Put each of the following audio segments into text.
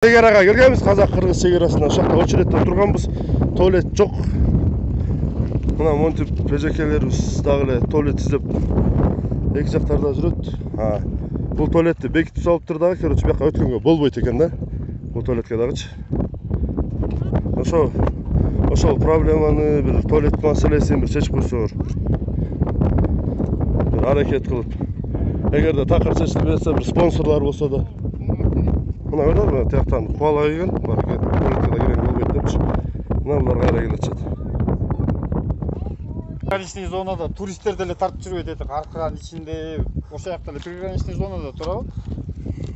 Шекараға келгенбиз, Казак-Кыргыз шекарасына. Ошакта очередте турганбыз. Туалет жок. Мына монтип пежекелерибиз дагы эле туалет издеп эки жактарда жүрөт. Бул туалетти бекитип салыптыр дагы, короче, бияка өткөнгө болбойт экен да. Бул туалетке дагычы. Ошол проблеманы бир туалет маселесин бир чечип койсоңор. Бир аракет кылып. Эгерде такыр чечилбей жатса, бир спонсорлор болсо да. Мына көрдүңүзбү, тияктан кубала келген, бар туалетке да керең болбойт депчи. Мына булар кайра келатышат. Приграничный зонада туристтер деле тартып жүрбөйт эти Каркыранын ичинде, ошол жакта эле приграничный зонада турабы.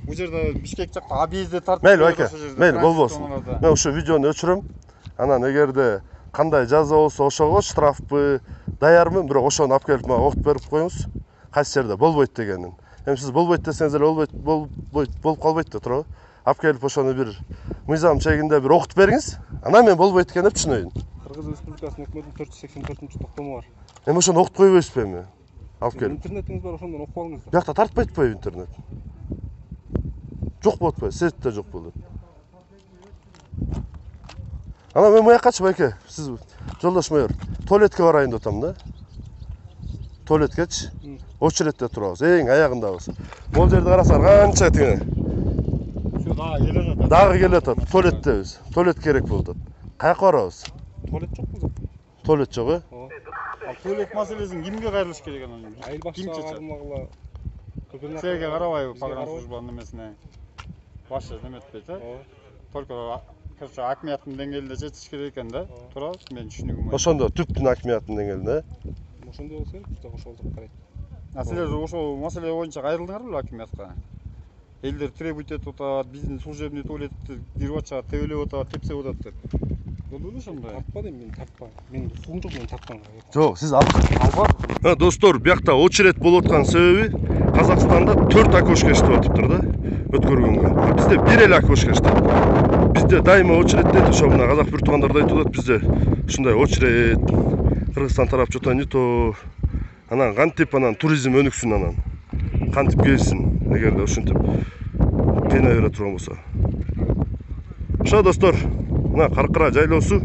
Бул жерде Бишкек жакта объездде тартып. Мейли байке, мейли болбосун. Мен ошо видеону өчүрөм. Анан эгерде кандай жаза болсо ошого штрафпы даярмын, бирок ошону алып келип мага окуп берип коюңуз. Кайсы жерде болбойт дегенин. Эми сиз болбойт десеңиз эле болуп калбайт да туурабы? Алып келип ошону бир мыйзам чегинде бир окутуп бериңиз. Анан мен болбойт экен деп түшүнөйүн. Кыргыз Республикасынын өкмөтүнүн 484 токтому бар. Эми ошону окутуп койбойсузбу эми? Алып келип. Интернетиңиз бар, ошондон окуп алыңыз. Биякта тартпайт атпайбы интернет? Жок болуп атпайбы? Сетте жок болот. Анан мен буякачы байке, сиз жолдош майор, туалетке барайын деп атам да. Туалеткечи. Очередте турабыз, эң аягындабыз. Бул жерде карасаңар канча тиңе. Дагы келе атат. Туалеттебиз. Туалет керек болуп атат. Каяка барабыз? Туалет жок бул жакта. Туалет жок, э? Ал туалет маселесин кимге кайрылыш керек анан? Айыл башчыга кайрылмагыла. Силерге карабайбы погранслужбанын эмесине? Башы неметпейт, э? Только короче акмияттын деңгээлинде чечиш керек экен да. Туурабы? Мен түшүнүгүм. Ошондо түптүн акмияттын деңгээлинде, э? Ошондой болсо керек, бизде ошол жак карайт. Силер ошол маселе боюнча кайрылдыңарбы акмиятка? Элдер требуйт этип атат, биздин служебный туалетти кирип атышат, тебелеп атат, тепсеп атат деп. Болду ошондой. Тартпады мен тартпа. Мен укугум жок, мен тартканга. Жок, сиз албадыңыз. Достор, биякта очеред болуп аткан себеби Казакстанда 4 окошко иштеп атыптыр да, өткөргөнгө. Бизде бир эле окошко иштейт. Бизде дайыма очеред дейт, ошо мына казак бир туугандар да айтып атат, бизде ушундай очеред. Кыргызстан тарап жото не то. Анан кантип анан туризм өнүксүн анан. Кантип келсин, эгерде ушинтип кыйнай бере турган болсо. Ошо достор, мына Каркыра жайлоосу.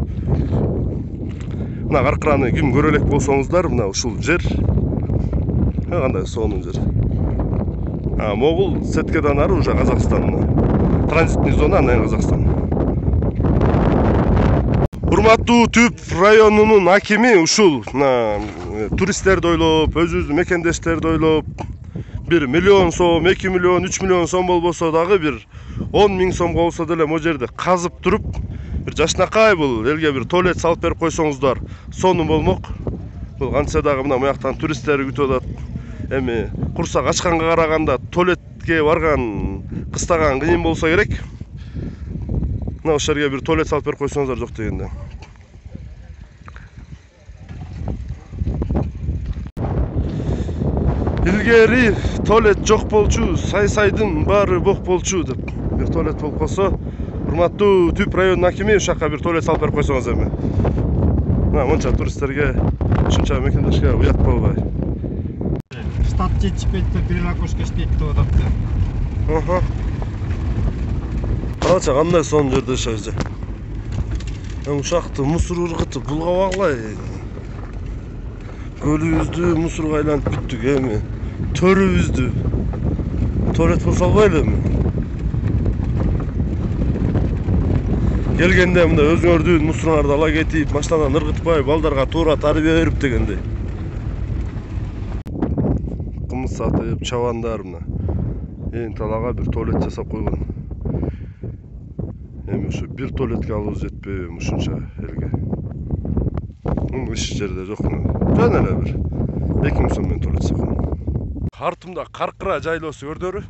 Мына Каркыраны ким көрө элек болсоңуздар, мына ушул жер. Кандай сонун жер. Могул Сеткеден ары уже Казакстан. Транзитный зона, анан Казакстан. Урматтуу Түп районунун акими ушул туристтерди ойлоп, өзүбүздүн мекендештерди ойлоп, 1 миллион сом, 2 миллион, 3 миллион сом болбосо дагы бир 10 миң сомго болсо деле могу жерде казып туруп, бир жашнакай бул элге бир туалет салып берип койсоңуздар, сонун болмок. Бул кантса дагы мына буяктан туристтер күтүп атат. Эми курсак ачканга караганда туалетке барган, кыстаган кыйын болсо керек. Мына ошол жерге бир туалет салып берип койсоңуздар жок дегенде. Илгери туалет жок болчу, сай-сайдын баары бок болчу деп. Бир туалет болуп калса, урматтуу Түп районунун акими ушакка бир туалет салып берип койсоңуз эми. Мына монча туристтерге, ушунча мекендешке уят болбой. Штат жетишпейт деп бир окошко иштейт деп атат. Карачы кандай сонун жерде жашайбыз. Ушакты мусор ыргытып булгабагылай. Көлүбүздү мусорго айлантып бүттүк эми. Төрүбүздү туалет болсо албайлы эми. Келгенде мында өзүңөрдүн мусоруңарды ала кетип, машинадан ыргытпай, балдарга туура тарбия берип дегендей. Кымыз сатып, чабандар мына. Эң талага бир туалет жасап койгон. Эми ошо бир туалетке алыбыз жетпейби ушунча элге. Иш жерде жок. Жөн эле бир 2 миң сом менен туалет жасап койгон. Артымда Каркыра жайлоосу көрдөрү.